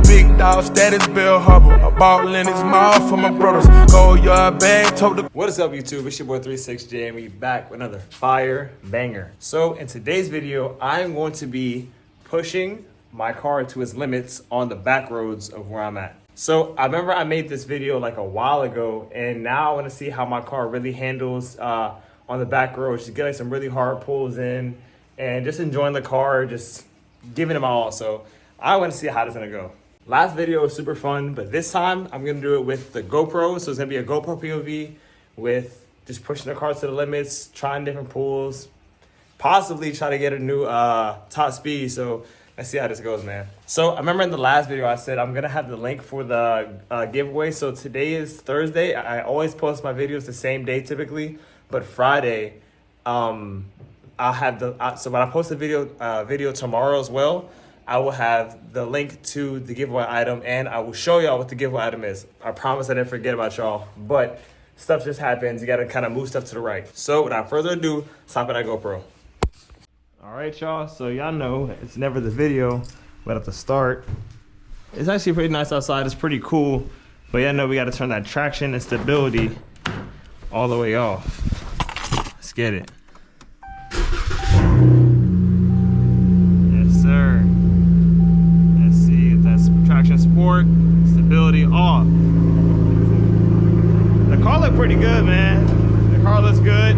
big dog status, Bill Hubble. A ball in his mouth for my brothers. Go your bag, told the. What is up, YouTube? It's your boy 36J, and we back with another fire banger. So in today's video, I'm going to be pushing my car to its limits on the back roads of where I'm at. So I remember I made this video like a while ago, and now I want to see how my car really handles on the back roads. Just getting some really hard pulls in and just enjoying the car, just giving it my all. So I want to see how this is gonna go. Last video was super fun, but this time I'm gonna do it with the GoPro. So it's gonna be a GoPro POV with just pushing the car to the limits, trying different pulls, possibly try to get a new top speed. So let's see how this goes, man. So I remember in the last video I said I'm gonna have the link for the giveaway. So today is Thursday. I always post my videos the same day typically, but Friday, I'll have the so when I post a video tomorrow as well, I will have the link to the giveaway item, and I will show y'all what the giveaway item is. I promise I didn't forget about y'all, but stuff just happens. You gotta kind of move stuff to the right. So without further ado, let's hop in that GoPro. All right, y'all, so y'all know it's never the video, but at the start, it's actually pretty nice outside. It's pretty cool, but y'all know we gotta turn that traction and stability all the way off. Let's get it. Yes, sir. Let's see if that's traction sport, stability off. The car looked pretty good, man. The car looks good,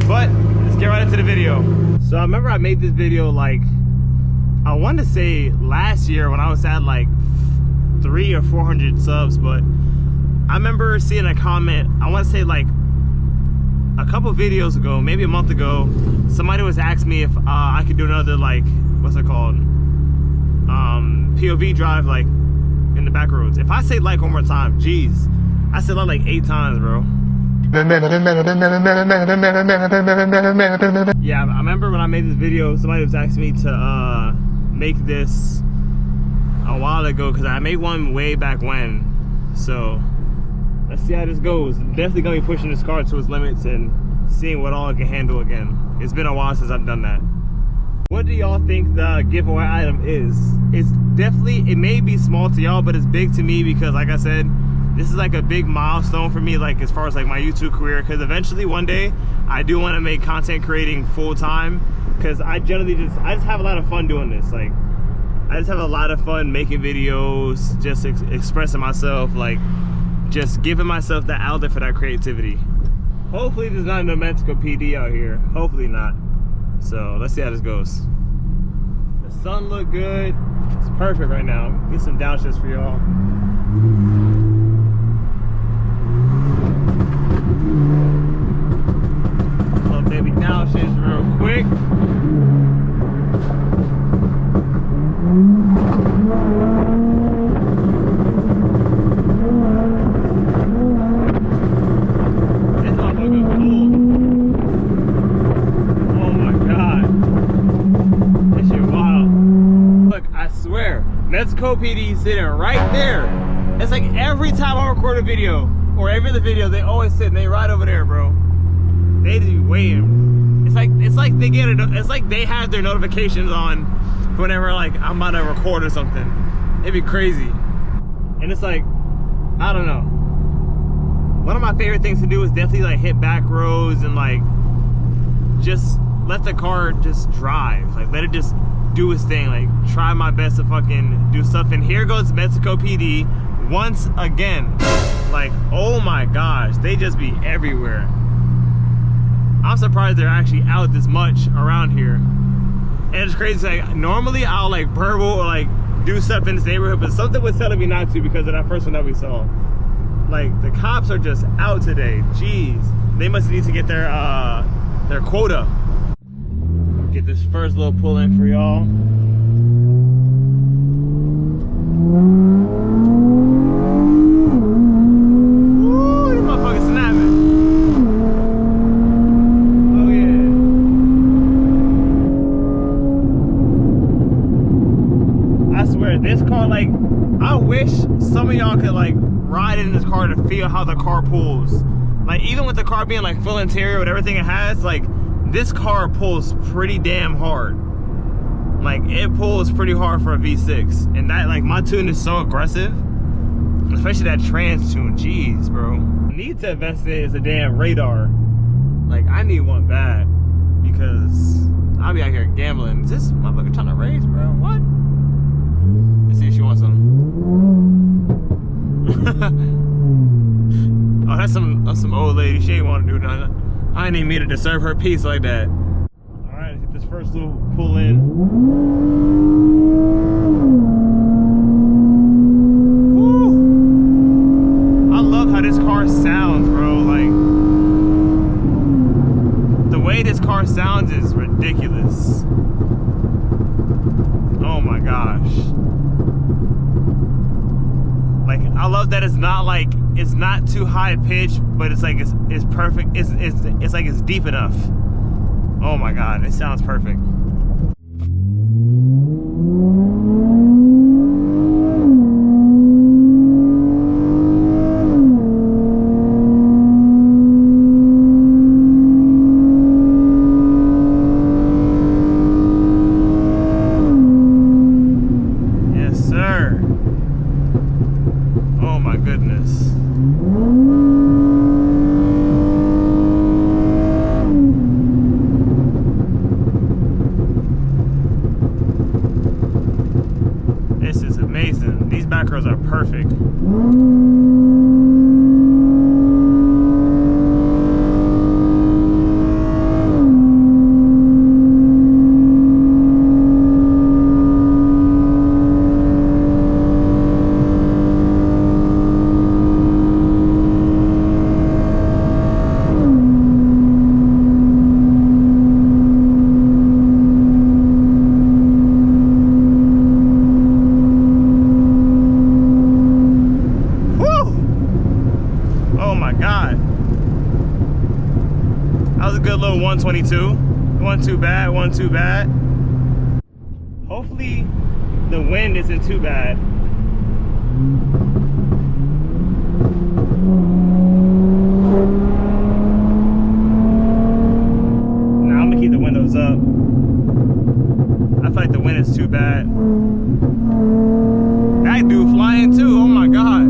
but let's get right into the video. So I remember I made this video like, I want to say last year when I was at like 300 or 400 subs, but I remember seeing a comment, I want to say like a couple videos ago, maybe a month ago, somebody was asking me if I could do another like, what's it called? POV drive like in the back roads. If I say like one more time, geez, I said like 8 times, bro. Yeah, I remember when I made this video, somebody was asking me to make this a while ago because I made one way back when. So let's see how this goes. I'm definitely gonna be pushing this car to its limits and seeing what all it can handle again. It's been a while since I've done that. What do y'all think the giveaway item is? It's definitely, it may be small to y'all, but it's big to me because like I said, this is like a big milestone for me, like as far as like my YouTube career, because eventually one day I do want to make content creating full time, because I just have a lot of fun doing this. Like I just have a lot of fun making videos, just expressing myself, like just giving myself the outlet for that creativity. Hopefully there's not no Mexico PD out here. Hopefully not. So let's see how this goes. The sun look good. It's perfect right now. Get some downshifts for y'all. Little baby downshifts real quick. Mexico PD sitting right there. It's like every time I record a video or every other video, they always sit and they right over there, bro. They just be waiting. It's like they get it. It's like they have their notifications on whenever like I'm about to record or something. It'd be crazy. And it's like, I don't know. One of my favorite things to do is definitely like hit back roads and like just let the car just drive. Like let it just do his thing, like try my best to fucking do stuff. And here goes Mexico PD once again. Like, oh my gosh, they just be everywhere. I'm surprised they're actually out this much around here. And it's crazy, like normally I'll like verbal or like do stuff in this neighborhood, but something was telling me not to because of that first one that we saw. Like the cops are just out today. Jeez, they must need to get their quota. Get this first little pull in for y'all. Woo, this motherfucker's snapping. Oh yeah. I swear, this car, like, I wish some of y'all could like ride in this car to feel how the car pulls. Like even with the car being like full interior with everything it has, like this car pulls pretty damn hard. Like, it pulls pretty hard for a V6. And that, like, my tune is so aggressive. Especially that trans tune. Jeez, bro. I need to invest in is a damn radar. Like, I need one bad. Because I'll be out here gambling. Is this motherfucker trying to race, bro? What? Let's see if she wants some. Oh, that's some old lady. She ain't want to do nothing. I ain't even mean to disturb her peace like that. All right, let's get this first little pull in. Woo! I love how this car sounds, bro. Like, the way this car sounds is ridiculous. Oh my gosh. Like, I love that it's not like, it's not too high pitched, but it's like, it's perfect. It's like it's deep enough. Oh my God, it sounds perfect. Yes, sir. Oh my goodness. This is amazing. These back rows are perfect. Oh my God. That was a good little 122. Wasn't too bad, wasn't too bad. Hopefully the wind isn't too bad. Now I'm gonna keep the windows up. I feel like the wind is too bad. That dude flying too, oh my God.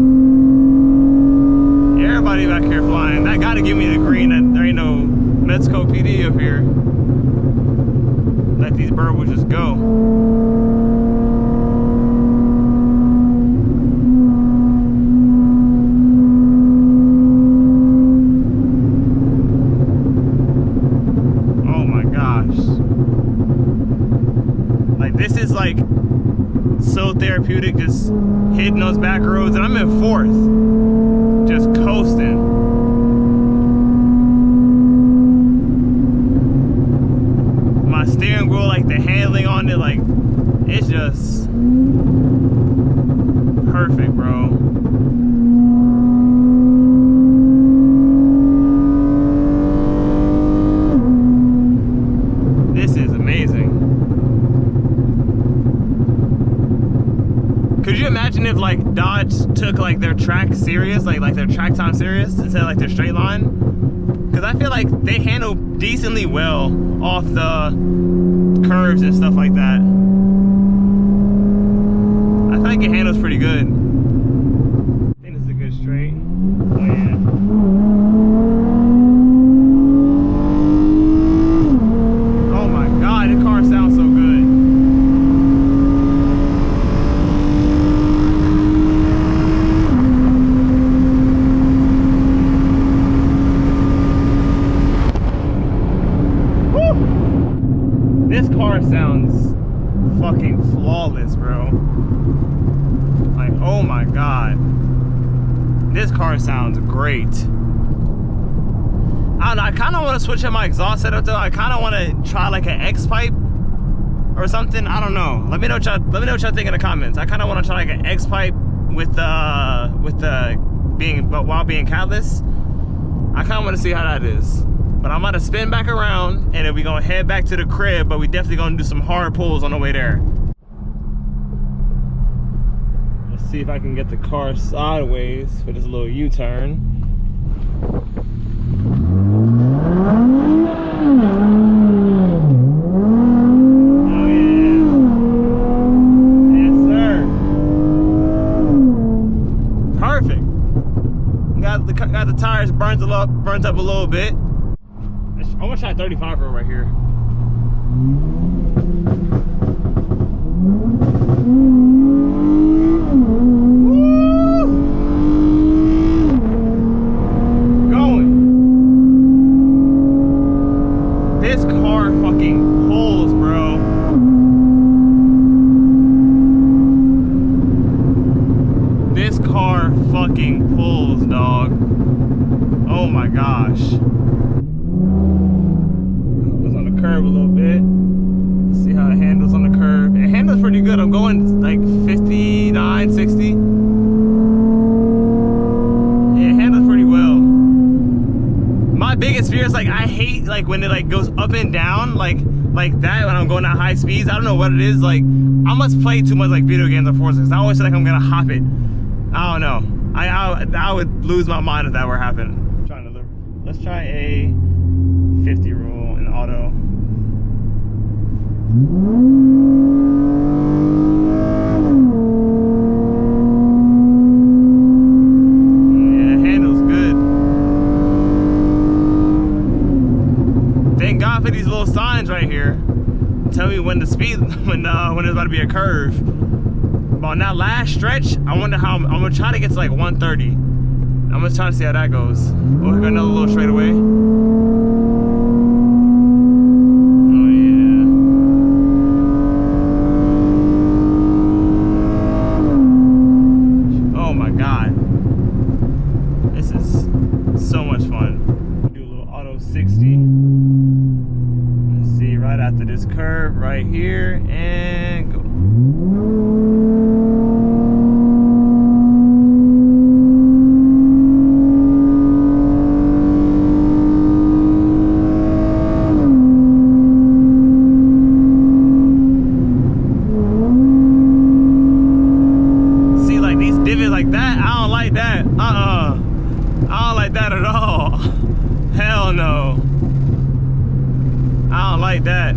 Everybody back here flying. That gotta give me the green that there ain't no Mexico PD up here. Let these birds just go. Oh my gosh. Like, this is like so therapeutic, just hitting those back roads, and I'm in fourth. Just coasting. My steering wheel, like the handling on it, like it's just perfect, bro. This is amazing. Could you imagine if like Dodge took like their track serious, like their track time serious instead of like their straight line? Because I feel like they handle decently well off the curves and stuff like that. I feel like it handles pretty good. I think this is a good straight. Oh yeah. Oh my God, this car sounds so good. This car sounds fucking flawless, bro. Like, oh my God. This car sounds great. I don't know, I kind of want to switch up my exhaust setup though. I kind of want to try like an X-pipe or something. I don't know. Let me know what y'all think in the comments. I kind of want to try like an X-pipe with the while being catless. I kind of want to see how that is. But I'm about to spin back around and then we're gonna head back to the crib, but we definitely gonna do some hard pulls on the way there. Let's see if I can get the car sideways for this little U-turn. Oh yeah. got the tires burnt up a little bit. I'm gonna try 35 for right here. This car fucking pulls, bro. This car fucking pulls, dog. Oh my gosh. Goes on the curve a little bit. Let's see how it handles on the curve. It handles pretty good. I'm going like 59, 60. Yeah, it handles pretty well. My biggest fear is like I hate like when it like goes up and down like that when I'm going at high speeds. I don't know what it is. Like I must play too much like video games on Forza because I always feel like I'm gonna hop it. I don't know. I would lose my mind if that were happening. Let's try a 50 rule in auto. Yeah, it handles good. Thank God for these little signs right here. Tell me when the speed, when there's about to be a curve. But on that last stretch, I wonder how I'm gonna try to get to like 130. I'm gonna try to see how that goes. Oh, we got another little straightaway. Oh yeah. Oh my God. This is so much fun. Do a little auto 60. Let's see, right after this curve right here, and go. Like that, I don't like that. I don't like that at all. Hell no. I don't like that.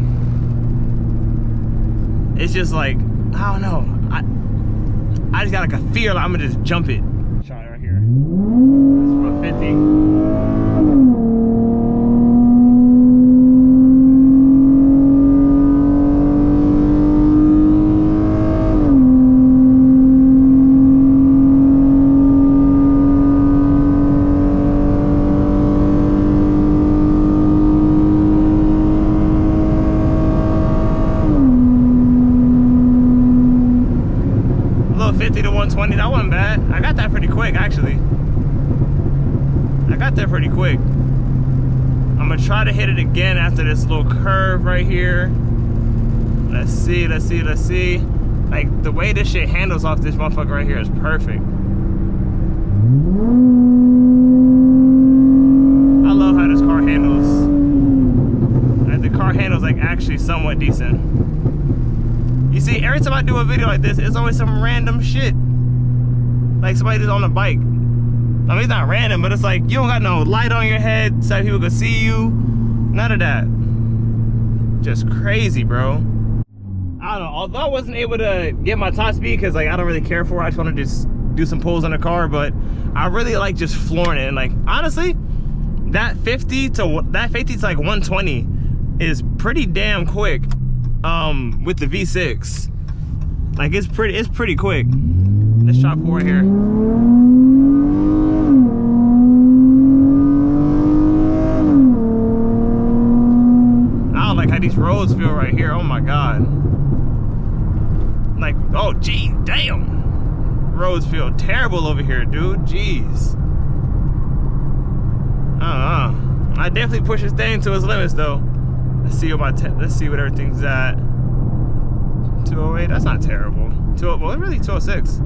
It's just like, I don't know. I just got like a fear like I'm gonna just jump it. Try it right here. It's for 50. To 120, that wasn't bad. I got that pretty quick, actually. I got there pretty quick. I'm gonna try to hit it again after this little curve right here. Let's see. Like, the way this shit handles off this motherfucker right here is perfect. I love how this car handles. Like, the car handles like actually somewhat decent. You see, every time I do a video like this, it's always some random shit. Like somebody that's on a bike. I mean, it's not random, but it's like, you don't got no light on your head so people can see you. None of that. Just crazy, bro. I don't know, although I wasn't able to get my top speed, because like I don't really care for it. I just want to just do some pulls on the car, but I really like just flooring it. And like, honestly, that 50 to like 120 is pretty damn quick. With the V6, like it's pretty quick. Let's try four here. I don't like how these roads feel right here. Oh my God. Like, oh gee, damn. Roads feel terrible over here, dude. Jeez. I definitely push this thing to its limits though. Let's see what everything's at. 208, that's not terrible. Well, it's really 206.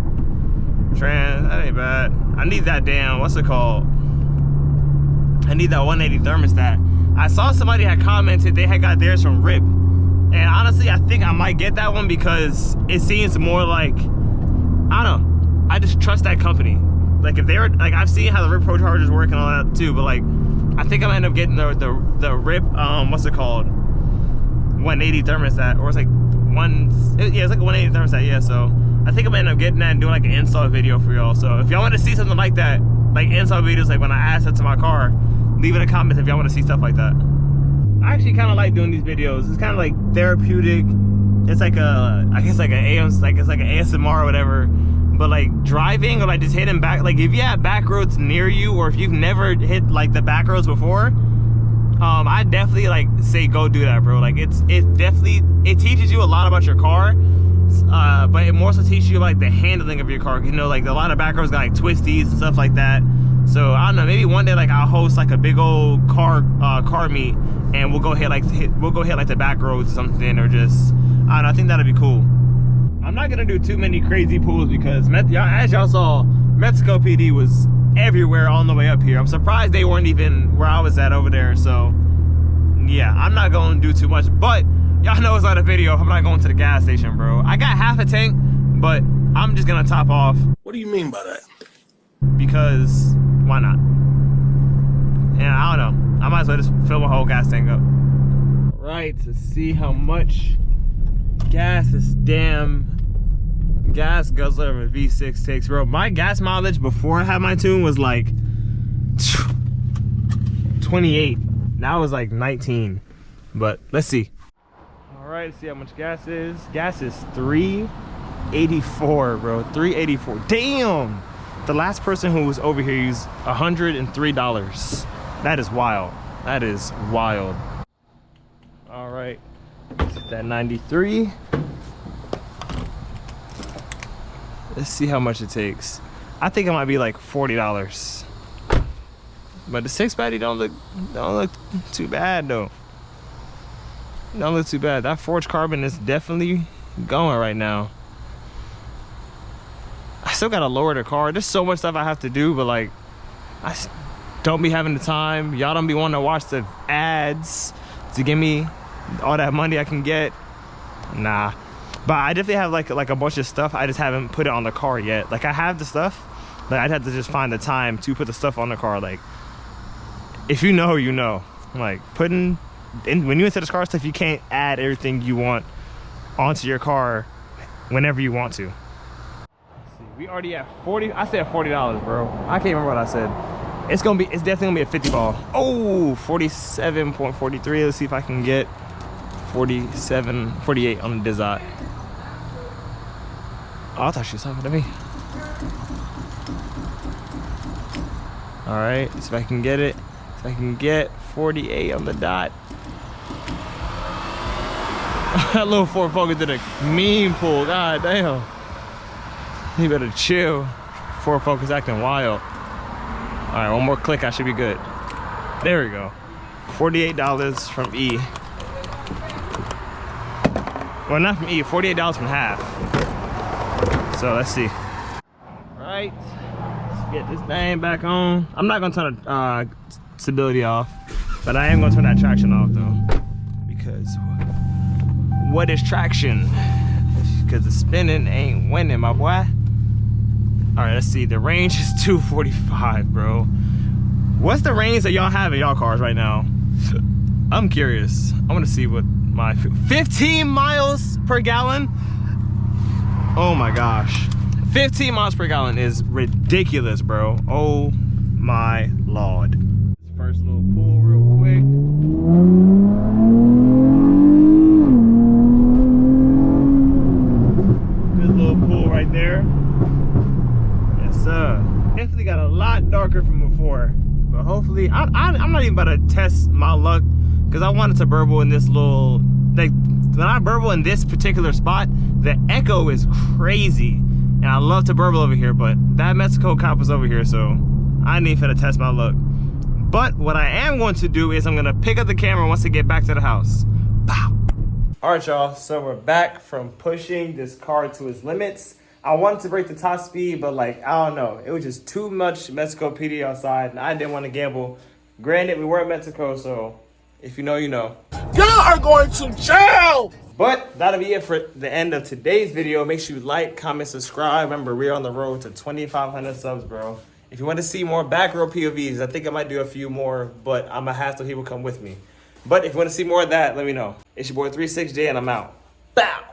Trans, that ain't bad. I need that damn, what's it called? I need that 180 thermostat. I saw somebody had commented they had got theirs from RIP. And honestly, I think I might get that one because it seems more like, I don't know, I just trust that company. Like if they were, like I've seen how the RIP Pro Chargers work and all that too, but like, I think I'm gonna end up getting the RIP, what's it called? 180 thermostat, or it's like it's like a 180 thermostat, yeah, so I think I'm gonna end up getting that and doing like an install video for y'all. So if y'all want to see something like that, like inside videos, like when I add stuff to my car, leave in the comments if y'all want to see stuff like that. I actually kind of like doing these videos. It's kind of like therapeutic. It's like I guess like it's like an ASMR or whatever. But like driving or like just hitting back, like if you have back roads near you, or if you've never hit like the back roads before, I definitely like say go do that, bro. Like it teaches you a lot about your car, but it more so teaches you like the handling of your car. You know, like a lot of back roads got like twisties and stuff like that. So I don't know, maybe one day like I'll host like a big old car meet, and we'll go hit like the back roads or something, or just I don't know. I think that'd be cool. I'm not gonna do too many crazy pulls because as y'all saw, Mexico PD was everywhere on the way up here. I'm surprised they weren't even where I was at over there. So yeah, I'm not gonna do too much, but y'all know it's not a video if I'm not going to the gas station, bro. I got half a tank, but I'm just gonna top off. What do you mean by that? Because why not? And I don't know, I might as well just fill my whole gas tank up. Right, to see how much gas this damn gas guzzler of a V6 takes, bro. My gas mileage before I had my tune was like 28. Now it's like 19. But let's see. All right, let's see how much gas is. Gas is $3.84, bro. $3.84. Damn. The last person who was over here used $103. That is wild. That is wild. All right. That 93. Let's see how much it takes. I think it might be like $40. But the 6 battery don't look too bad though. Don't look too bad. That forged carbon is definitely going right now. I still gotta lower the car. There's so much stuff I have to do, but like I don't be having the time. Y'all don't be wanting to watch the ads to give me all that money I can get. Nah, but I definitely have like a bunch of stuff. I just haven't put it on the car yet. Like I have the stuff, but I'd have to just find the time to put the stuff on the car. Like if you know, you know. Like putting in, when you into this car stuff, you can't add everything you want onto your car whenever you want to. Let's see, we already at 40. I said $40, bro. I can't remember what I said. It's definitely gonna be a 50 ball. Oh, 47.43. Let's see if I can get 48 on the Dizot. Oh, I thought she was talking to me. All right, see if I can get it. If I can get 48 on the dot. That little Ford Focus did a mean pull. God damn. You better chill. Ford Focus acting wild. All right, one more click, I should be good. There we go. $48 from E. Well, not from E, $48 from half. So let's see. All right, let's get this thing back on. I'm not gonna turn the stability off, but I am gonna turn that traction off though. Because what is traction? Because the spinning ain't winning, my boy. All right, let's see. The range is 245, bro. What's the range that y'all have in y'all cars right now? I'm curious. I want to see what my 15 miles per gallon. Oh my gosh, 15 miles per gallon is ridiculous, bro. Oh my lord. First little pull real quick. Good little pull right there. Definitely got a lot darker from before, but hopefully I'm not even about to test my luck, because I wanted to burble in this little, like when I burble in this particular spot, the echo is crazy, and I love to burble over here, but that Mexico cop was over here, so I need to test my luck. But what I am going to do is I'm gonna pick up the camera once I get back to the house. Pow. All right, y'all, so we're back from pushing this car to its limits. I wanted to break the top speed, but like, I don't know. It was just too much Mexico PD outside, and I didn't want to gamble. Granted, we were in Mexico, so if you know, you know. Y'all are going to jail! But that'll be it for the end of today's video. Make sure you like, comment, subscribe. Remember, we're on the road to 2,500 subs, bro. If you want to see more back row POVs, I think I might do a few more, but I'm going to have some people come with me. But if you want to see more of that, let me know. It's your boy 36J, and I'm out. Bow!